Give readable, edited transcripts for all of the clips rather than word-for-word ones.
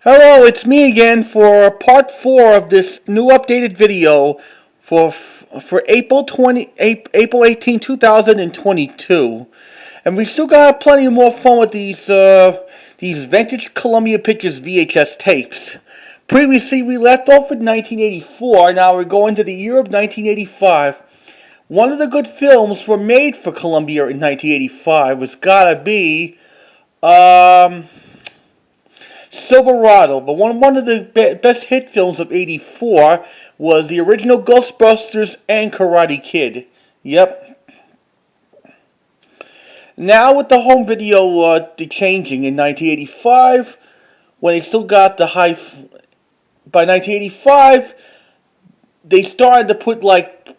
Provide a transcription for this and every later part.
Hello, it's me again for part 4 of this new updated video for April 18, 2022. And we still got plenty more fun with these vintage Columbia Pictures VHS tapes. Previously we left off with 1984, now we're going to the year of 1985. One of the good films were made for Columbia in 1985 was gotta be Silverado, but one of the best hit films of '84 was the original Ghostbusters and Karate Kid. Yep. Now with the home video changing in 1985, when they still got the high, by 1985 they started to put like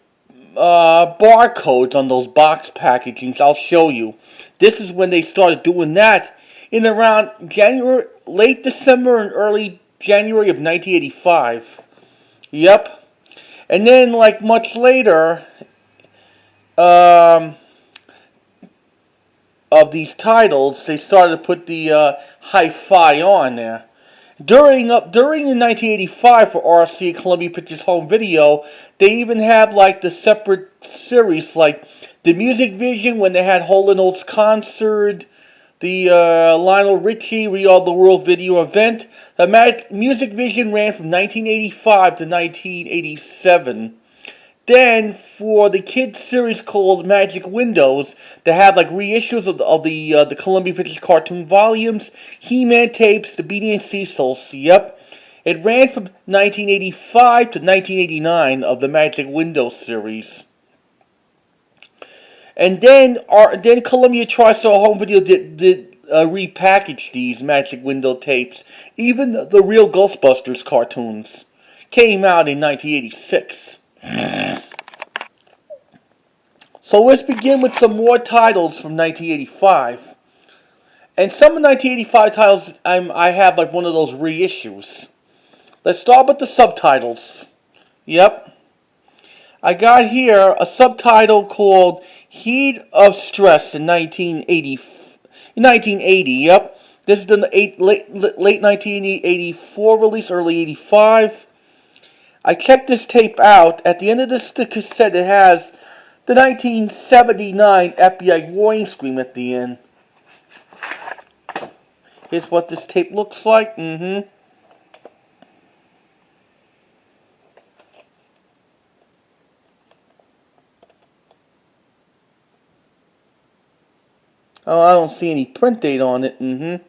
barcodes on those box packagings. I'll show you. This is when they started doing that in around January, late December and early January of 1985. Yep. And then, like much later, of these titles, they started to put the hi-fi on there. During in 1985 for RC Columbia Pictures Home Video, they even had like the separate series, like the Music Vision when they had Hole & Oates concert, the Lionel Richie We Are the World video event. The Music Vision ran from 1985 to 1987. Then, for the kids series called Magic Windows, they had like reissues of the Columbia Pictures cartoon volumes, He-Man tapes, the Beanie and Cecil's. Yep, it ran from 1985 to 1989 of the Magic Windows series. And then Columbia TriStar Home Video did repackage these Magic Window tapes. Even the real Ghostbusters cartoons came out in 1986. So let's begin with some more titles from 1985. And some of 1985 titles I have like one of those reissues. Let's start with the subtitles. Yep. I got here a subtitle called Heat of Stress in 1980. Yep. This is the late 1984 release, early 85. I checked this tape out. At the end of this cassette, it has the 1979 FBI warning scream at the end. Here's what this tape looks like. Oh, I don't see any print date on it. The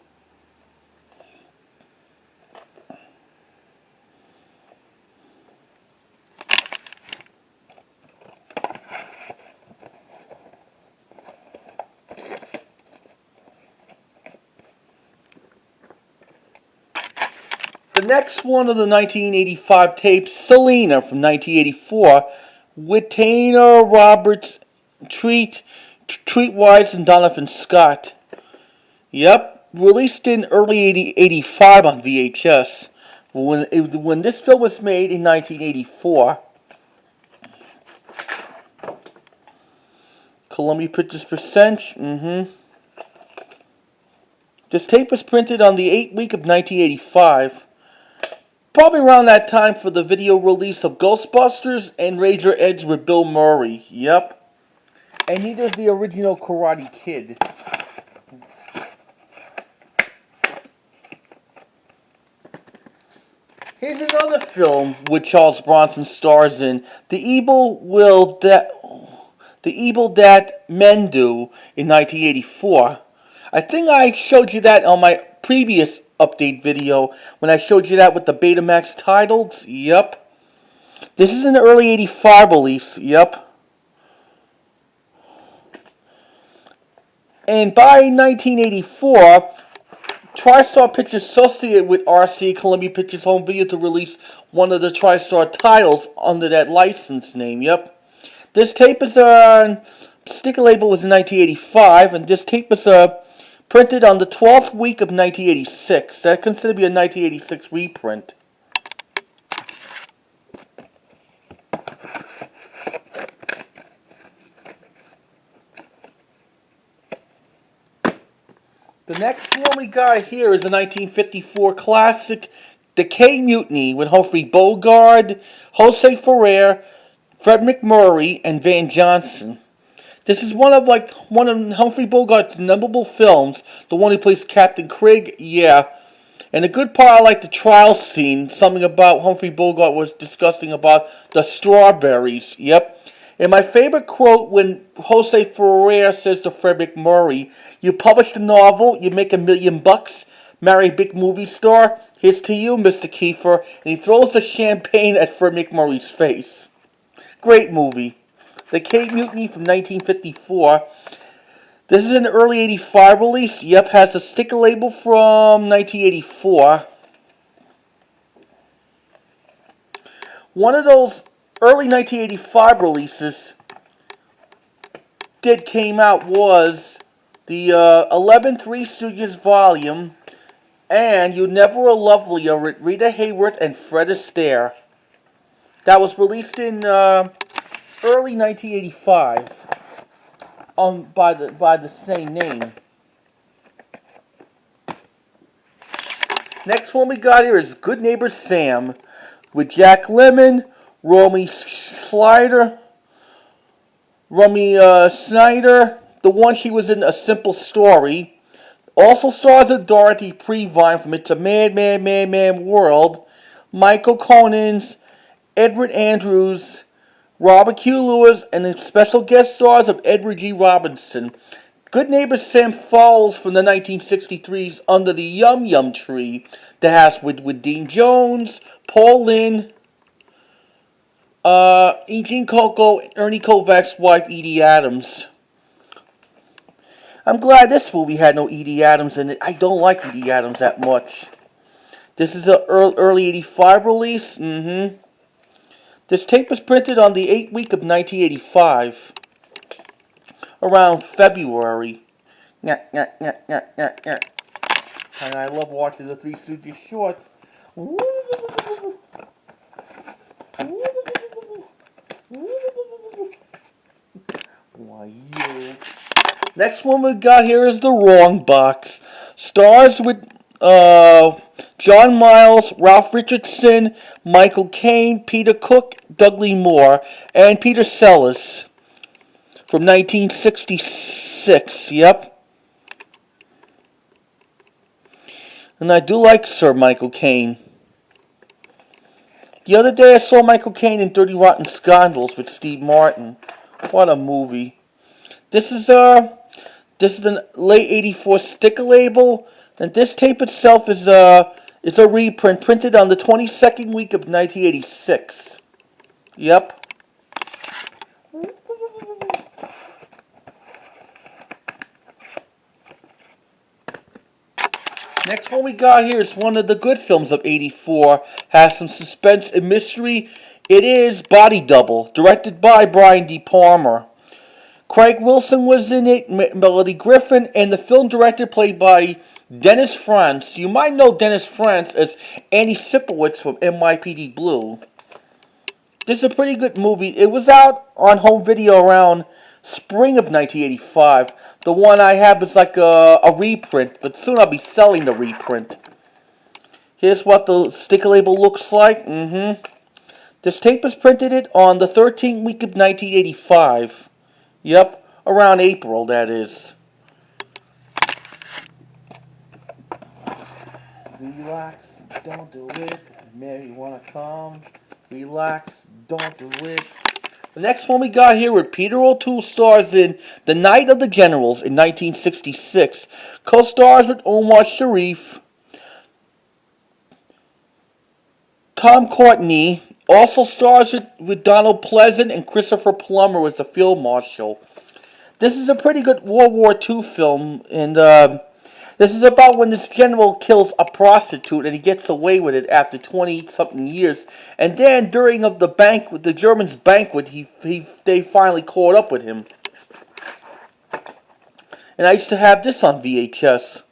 next one of the 1985 tapes, Selena from 1984, with Tanner Roberts, Treat Wise, and Donovan Scott. Yep, released in early 85 on VHS. When this film was made in 1984, Columbia Pictures presents. This tape was printed on the 8th week of 1985. Probably around that time for the video release of Ghostbusters and Razor Edge with Bill Murray. Yep. And he does the original Karate Kid. Here's another film with Charles Bronson stars in. The Evil That Men Do in 1984. I think I showed you that on my previous update video when I showed you that with the Betamax titles. Yep. This is an early 85 release. Yep. And by 1984, TriStar Pictures associated with RC Columbia Pictures Home Video to release one of the TriStar titles under that license name. Yep. This tape is sticker label was in 1985, and this tape was printed on the 12th week of 1986. That considered to be a 1986 reprint. The next one we got here is a 1954 classic, The K Mutiny, with Humphrey Bogart, Jose Ferrer, Fred McMurray, and Van Johnson. This is one of Humphrey Bogart's memorable films. The one he plays Captain Craig, yeah. And the good part, I like the trial scene. Something about Humphrey Bogart was discussing about the strawberries. Yep. And my favorite quote when Jose Ferrer says to Fred McMurray, "You publish the novel, you make $1 million, marry a big movie star. Here's to you, Mr. Kiefer." And he throws the champagne at Fred McMurray's face. Great movie. The K Mutiny from 1954. This is an early 85 release. Yep, has a sticker label from 1984. One of those early 1985 releases came out was the 11 Three Stooges volume and You Never Were Lovelier with Rita Hayworth and Fred Astaire. That was released in early 1985. By the same name. Next one we got here is Good Neighbor Sam with Jack Lemmon, Romy Snyder, the one she was in A Simple Story. Also stars of Dorothy Previne from It's a Mad World, Michael Conans, Edward Andrews, Robert Q. Lewis, and the special guest stars of Edward G. Robinson. Good Neighbor Sam follows from the 1963's Under the Yum Yum Tree that has with Dean Jones, Paul Lynde, Eugene Coco, and Ernie Kovac's wife Edie Adams. I'm glad this movie had no Edie Adams in it. I don't like Edie Adams that much. This is an early 85 release. This tape was printed on the 8th week of 1985, around February. And I love watching the Three Stooges shorts. Why you? Next one we got here is The Wrong Box. Stars with John Miles, Ralph Richardson, Michael Caine, Peter Cook, Dudley Moore, and Peter Sellers from 1966. Yep. And I do like Sir Michael Caine. The other day I saw Michael Caine in Dirty Rotten Scoundrels with Steve Martin. What a movie. This is a late 84 sticker label. And this tape itself is a reprint printed on the 22nd week of 1986. Yep. Next one we got here is one of the good films of 84. Has some suspense and mystery. It is Body Double, directed by Brian De Palma. Craig Wilson was in it, Melody Griffin, and the film director played by Dennis Franz. You might know Dennis Franz as Andy Sipowicz from NYPD Blue. This is a pretty good movie. It was out on home video around spring of 1985. The one I have is like a reprint, but soon I'll be selling the reprint. Here's what the sticker label looks like. This tape was printed on the 13th week of 1985. Yep, around April, that is. Relax, don't do it. Mary, wanna come? Relax, don't do it. The next one we got here with Peter O'Toole stars in The Night of the Generals in 1966. Co-stars with Omar Sharif, Tom Courtenay. Also stars with Donald Pleasant and Christopher Plummer as the field marshal. This is a pretty good World War II film, and this is about when this general kills a prostitute and he gets away with it after 20-something years. And then during the Germans' banquet, they finally caught up with him. And I used to have this on VHS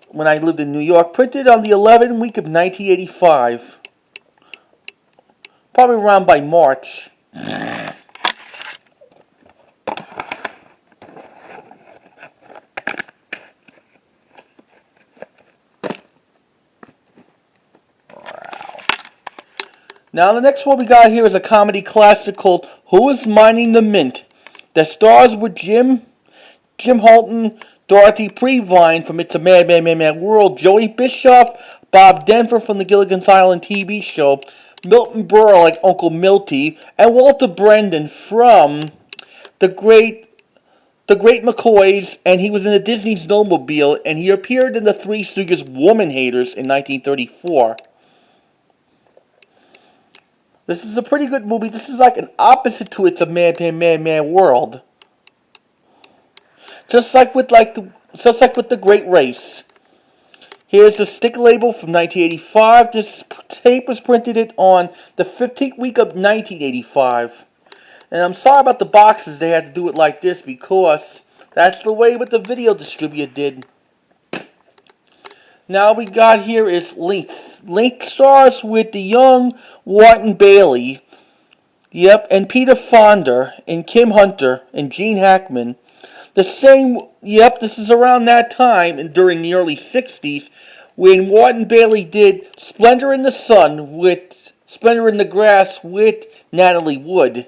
when I lived in New York, printed on the 11th week of 1985. Probably around by March. Now the next one we got here is a comedy classic called Who is Mining the Mint? That stars with Jim Holton, Dorothy Previne from It's a Mad, Mad, Mad, Mad World, Joey Bischoff, Bob Denver from the Gilligan's Island TV show, Milton Berle like Uncle Milty, and Walter Brendan from the Great McCoys, and he was in the Disney's Snowmobile, and he appeared in the Three Stooges Woman Haters in 1934. This is a pretty good movie. This is like an opposite to It's a Mad, Mad, Mad, Mad World. Just like with the Great Race. Here's the sticker label from 1985. This tape was printed on the 15th week of 1985. And I'm sorry about the boxes. They had to do it like this because that's the way what the video distributor did. Now we got here is Link. Link stars with the young Wharton Bailey. Yep, and Peter Fonda and Kim Hunter and Gene Hackman. This is around that time and during the early 60s when Wharton Bailey did Splendor in the Grass with Natalie Wood.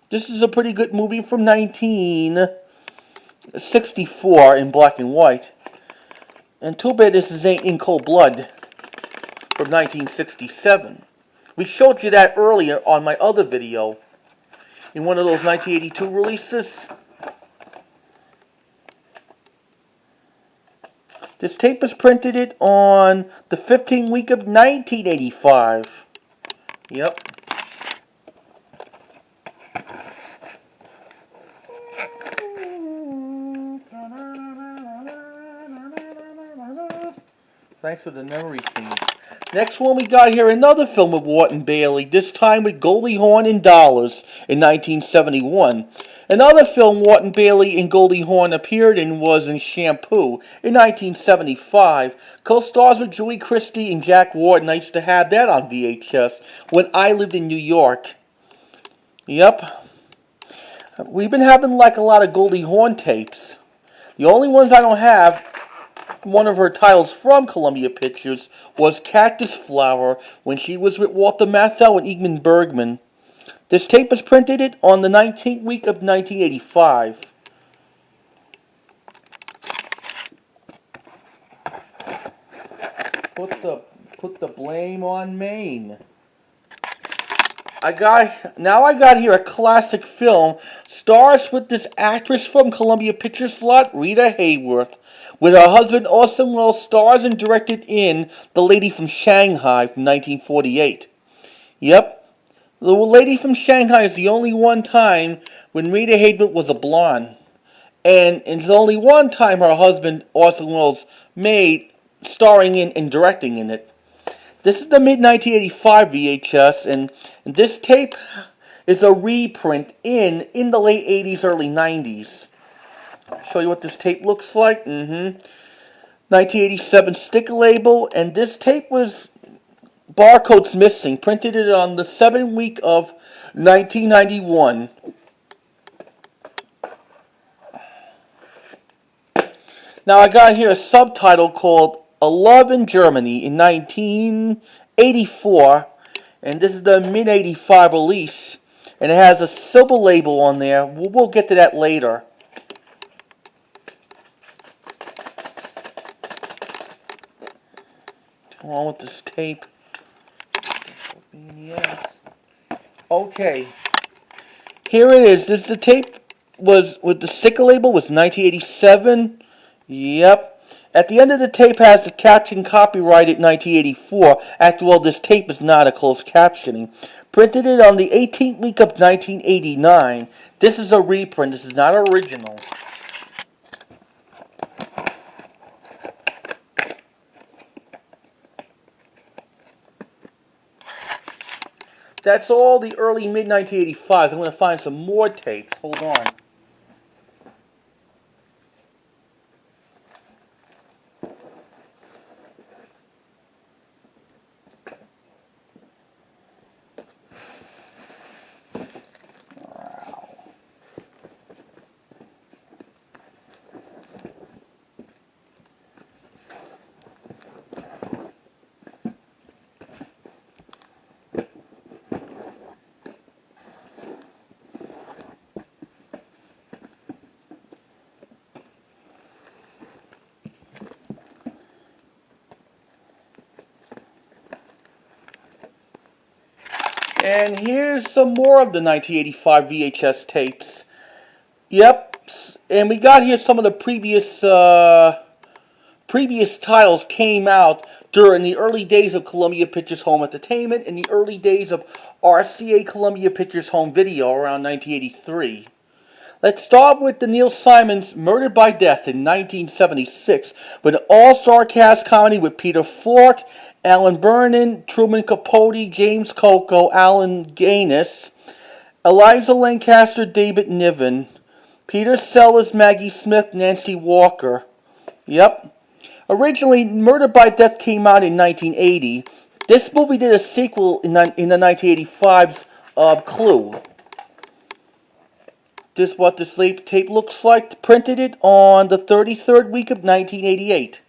This is a pretty good movie from 1964 in black and white. And too bad this is ain't In Cold Blood from 1967. We showed you that earlier on my other video. In one of those 1982 releases. This tape was printed on the 15th week of 1985. Yep. Thanks for the memory theme. Next one we got here, another film of Wharton Bailey, this time with Goldie Hawn and Dollars in 1971. Another film Wharton Bailey and Goldie Hawn appeared in was in Shampoo in 1975. Co-stars with Julie Christie and Jack Wharton. I used to have that on VHS when I lived in New York. Yep. We've been having like a lot of Goldie Hawn tapes. The only ones I don't have, one of her titles from Columbia Pictures was Cactus Flower when she was with Walter Matthau and Ingmar Bergman. This tape was printed on the 19th week of 1985. Put the blame on Maine. I got here a classic film. Stars with this actress from Columbia Pictures slot, Rita Hayworth. With her husband Orson Welles, stars and directed in The Lady from Shanghai from 1948. Yep, The Lady from Shanghai is the only one time when Rita Hayworth was a blonde. And it's only one time her husband Orson Welles made starring in and directing in it. This is the mid-1985 VHS, and this tape is a reprint in the late 80s, early 90s. I'll show you what this tape looks like. 1987 sticker label, and this tape was barcodes missing. Printed it on the 7th week of 1991. Now I got here a subtitle called A Love in Germany in 1984, and this is the mid-85 release, and it has a silver label on there. We'll get to that later. What's wrong with this tape? Yes. Okay. Here it is. This the tape was with the sticker label was 1987. Yep. At the end of the tape has the caption copyrighted 1984. After all, this tape is not a closed captioning. Printed it on the 18th week of 1989. This is a reprint. This is not original. That's all the early mid-1985s. I'm going to find some more tapes. Hold on. And here's some more of the 1985 VHS tapes. Yep, and we got here some of the previous titles came out during the early days of Columbia Pictures Home Entertainment and the early days of RCA Columbia Pictures Home Video around 1983. Let's start with the Neil Simon's Murdered by Death in 1976, with an all-star cast comedy with Peter Falk, Alan Vernon, Truman Capote, James Coco, Alan Gaines, Eliza Lancaster, David Niven, Peter Sellers, Maggie Smith, Nancy Walker. Yep. Originally, Murdered by Death came out in 1980. This movie did a sequel in the 1985's Clue. This is what this tape looks like. Printed it on the 33rd week of 1988.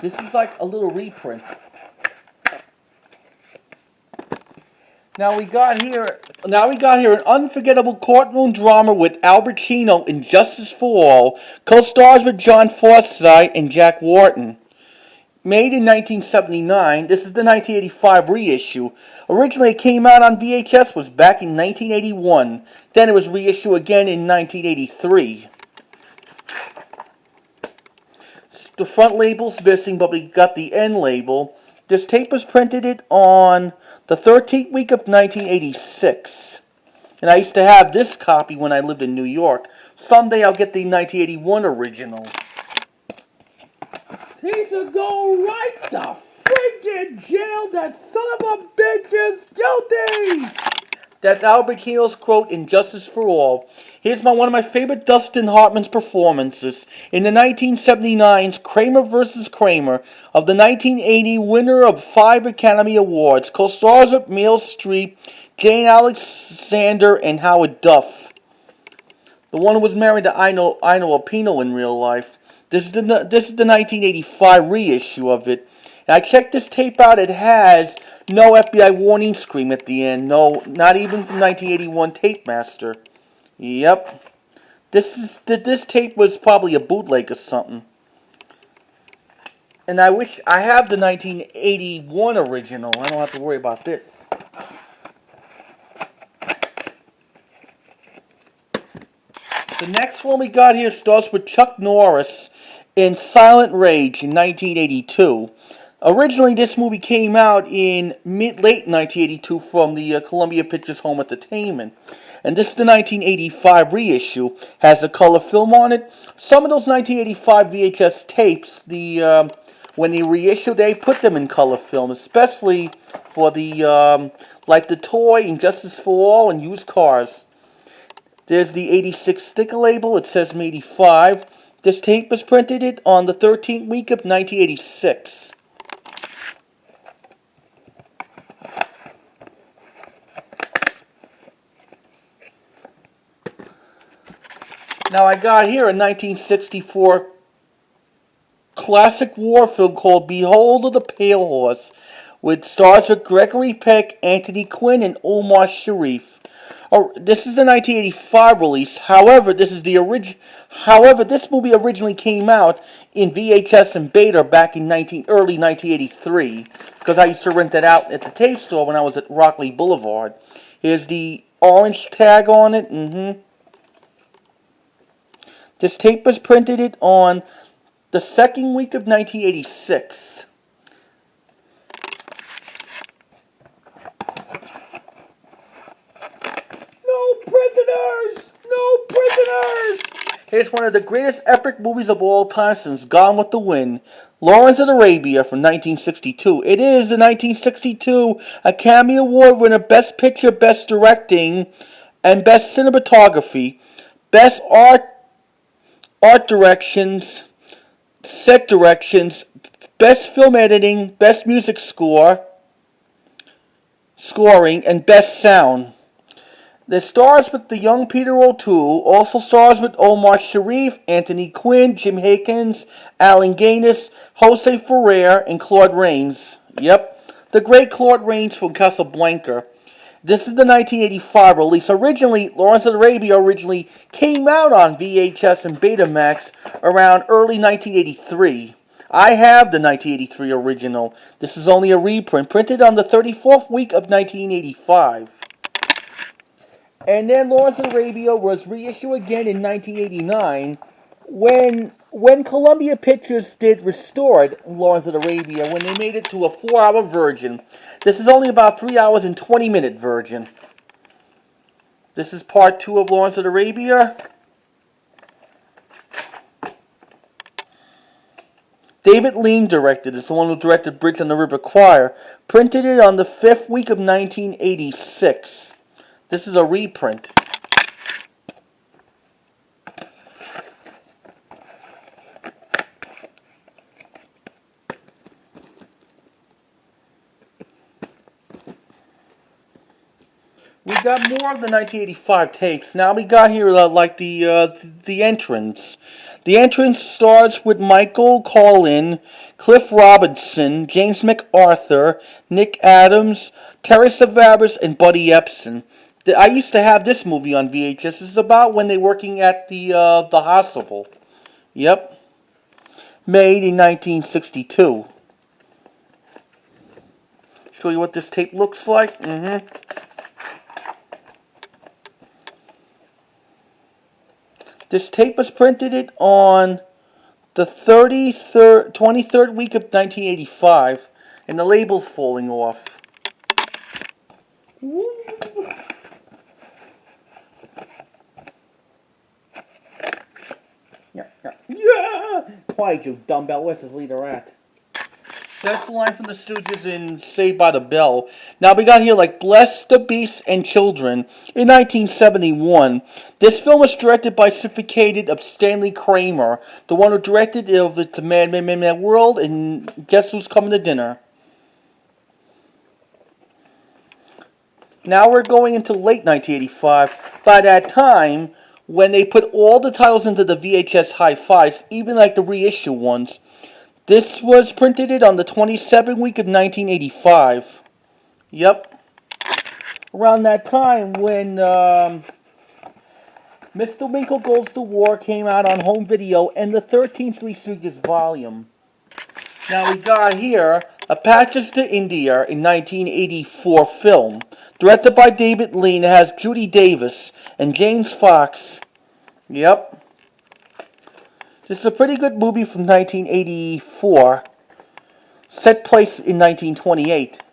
This is like a little reprint. Now we got here an unforgettable courtroom drama with Al Pacino in Justice for All, co-stars with John Forsythe and Jack Wharton. Made in 1979, this is the 1985 reissue. Originally it came out on VHS, was back in 1981. Then it was reissued again in 1983. The front label's missing, but we got the end label. This tape was printed on the 13th week of 1986. And I used to have this copy when I lived in New York. Someday I'll get the 1981 original. These will go right the freaking jail. That son of a bitch is guilty. That's Al Pacino's quote in Justice for All. Here's one of my favorite Dustin Hartman's performances in the 1979's Kramer vs. Kramer of the 1980 winner of 5 Academy Awards. Co-stars with Meryl Streep, Jane Alexander, and Howard Duff. The one who was married to Ino Lupino in real life. This is the 1985 reissue of it. And I checked this tape out. It has no FBI warning scream at the end. No, not even from 1981 Tape Master. Yep. This tape was probably a bootleg or something. And I wish I have the 1981 original. I don't have to worry about this. The next one we got here starts with Chuck Norris in Silent Rage in 1982. Originally, this movie came out in late 1982 from the Columbia Pictures Home Entertainment. And this is the 1985 reissue. Has a color film on it. Some of those 1985 VHS tapes, when they reissued, they put them in color film, especially for the like the toy and Justice for All and used cars. There's the 86 sticker label. It says 85. This tape was printed on the 13th week of 1986. Now I got here a 1964 classic war film called Behold of the Pale Horse, with stars with Gregory Peck, Anthony Quinn, and Omar Sharif. This is the 1985 release. However, this movie originally came out in VHS and Beta back in early 1983, because I used to rent it out at the tape store when I was at Rockley Boulevard. Here's the orange tag on it. This tape was printed on the second week of 1986. No prisoners! No prisoners! Here's one of the greatest epic movies of all time since Gone with the Wind. Lawrence of Arabia from 1962. It is the 1962 Academy Award winner, Best Picture, Best Directing, and Best Cinematography, Best Art Directions, Set Directions, Best Film Editing, Best Music Scoring, and Best Sound. The stars with the young Peter O'Toole, also stars with Omar Sharif, Anthony Quinn, Jim Hickens, Alan Gaines, Jose Ferrer, and Claude Rains. Yep, the great Claude Rains from Casablanca. This is the 1985 release. Originally, Lawrence of Arabia came out on VHS and Betamax around early 1983. I have the 1983 original. This is only a reprint, printed on the 34th week of 1985. And then Lawrence of Arabia was reissued again in 1989 when Columbia Pictures did restored Lawrence of Arabia, when they made it to a 4-hour version. This is only about 3 hours and 20-minute version. This is part 2 of Lawrence of Arabia. David Lean directed. It's the one who directed Bridge on the River Kwai. Printed it on the 5th week of 1986. This is a reprint. We got more of the 1985 tapes. Now we got here like the entrance. The entrance starts with Michael Collin, Cliff Robinson, James MacArthur, Nick Adams, Terry Savaras, and Buddy Epson. I used to have this movie on VHS. This is about when they're working at the hospital. Yep. Made in 1962. Show you what this tape looks like. This tape was printed on the 23rd week of 1985, and the label's falling off. Woo. Yeah! Quiet, you dumbbell. Where's his leader at? That's the line from the Stooges in Saved by the Bell. Now we got here like Bless the Beasts and Children in 1971. This film was directed by Certificated of Stanley Kramer, the one who directed the Mad World and Guess Who's Coming to Dinner. Now we're going into late 1985. By that time, when they put all the titles into the VHS hi-fis, even like the reissue ones, this was printed on the 27th week of 1985. Yep. Around that time when Mr. Winkle Goes to War came out on home video and the 13th Three Stooges volume. Now we got here Apaches to India in 1984 film. Directed by David Lean. It has Judy Davis and James Fox. Yep. This is a pretty good movie from 1984. Set place in 1928.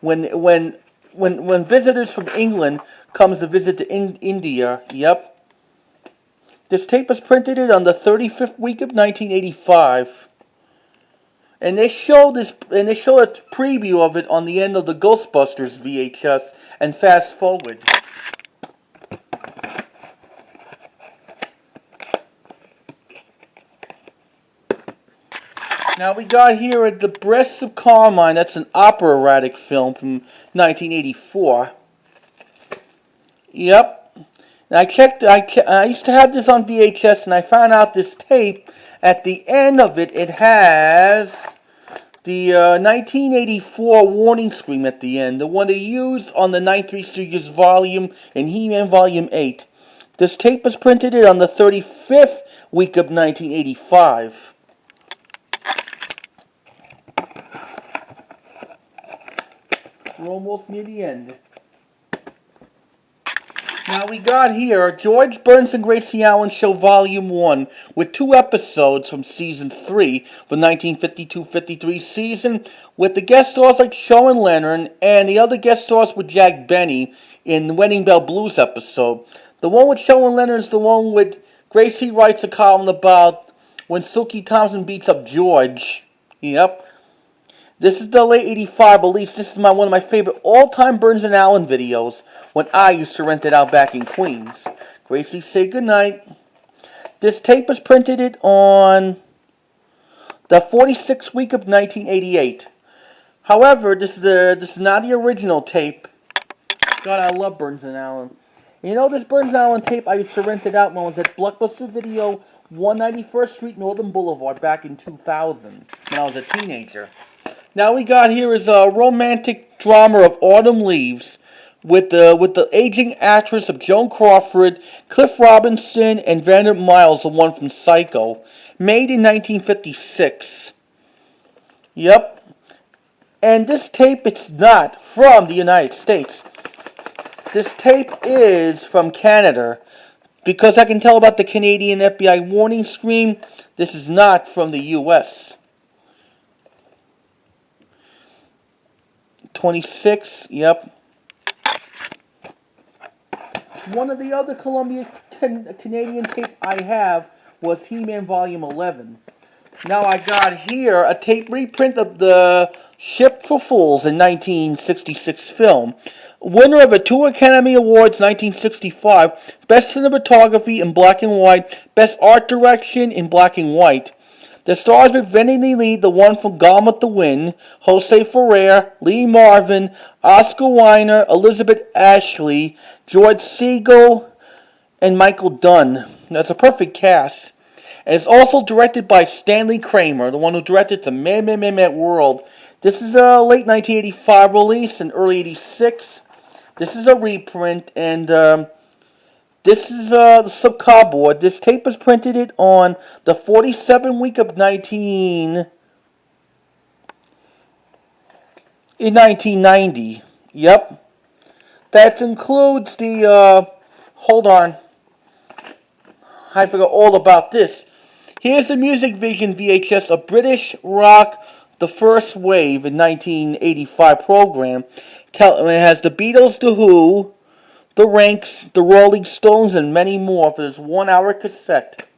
When visitors from England comes to visit to India. Yep. This tape was printed on the 35th week of 1985. And they show a preview of it on the end of the Ghostbusters VHS and fast forward. Now we got here at The Breasts of Carmine. That's an operatic film from 1984. Yep. And I checked. I used to have this on VHS, and I found out this tape. At the end of it, it has the 1984 warning scream at the end, the one they used on the 93 Stooges volume and He-Man Volume 8. This tape was printed on the 35th week of 1985. We're almost near the end. Now we got here George Burns and Gracie Allen Show Volume 1 with 2 episodes from Season 3, the 1952-53 season, with the guest stars like Shaw and Leonard, and the other guest stars with Jack Benny in the Wedding Bell Blues episode. The one with Shaw and Leonard is the one with Gracie writes a column about when Silky Thompson beats up George. Yep. This is the late 85 release. This is one of my favorite all-time Burns and Allen videos when I used to rent it out back in Queens. Gracie, say goodnight. This tape was printed on the 46th week of 1988. However, this is not the original tape. God, I love Burns and Allen. You know, this Burns and Allen tape, I used to rent it out when I was at Blockbuster Video, 191st Street, Northern Boulevard, back in 2000, when I was a teenager. Now we got here is a romantic drama of Autumn Leaves with the aging actress of Joan Crawford, Cliff Robinson, and Vanderbilt Miles, the one from Psycho. Made in 1956. Yep. And this tape, it's not from the United States. This tape is from Canada. Because I can tell about the Canadian FBI warning screen, this is not from the U.S. 26, yep. One of the other Canadian tape I have was He-Man Volume 11. Now I got here a tape reprint of the Ship for Fools in 1966 film. Winner of a 2 Academy Awards 1965, Best Cinematography in black and white, Best Art Direction in black and white. The stars presenting lead, the one from Gone with the Wind, Jose Ferrer, Lee Marvin, Oscar Weiner, Elizabeth Ashley, George Segal, and Michael Dunn. That's a perfect cast. And it's also directed by Stanley Kramer, the one who directed The Mad World. This is a late 1985 release and early 86. This is a reprint, and this is the sub-cardboard. This tape was printed on the 47th week of in 1990. Yep. That includes the, hold on. I forgot all about this. Here's the Music Vision VHS of British Rock, The First Wave in 1985 program. It has the Beatles, The Who, The Ranks, The Rolling Stones, and many more for this 1-hour cassette.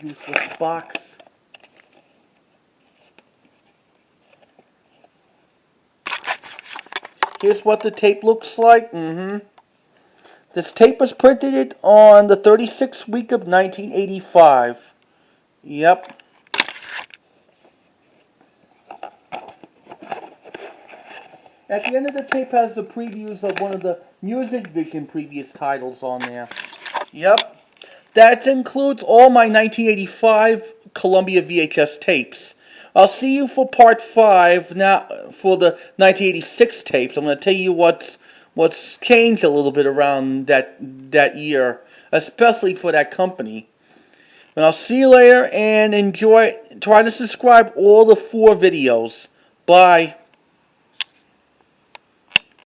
Useless box. Here's what the tape looks like. This tape was printed on the 36th week of 1985. Yep. At the end of the tape has the previews of one of the Music Vision previous titles on there. Yep. That includes all my 1985 Columbia VHS tapes. I'll see you for part 5 now for the 1986 tapes. I'm going to tell you what's changed a little bit around that year, especially for that company. And I'll see you later and enjoy. Try to subscribe all the 4 videos. Bye.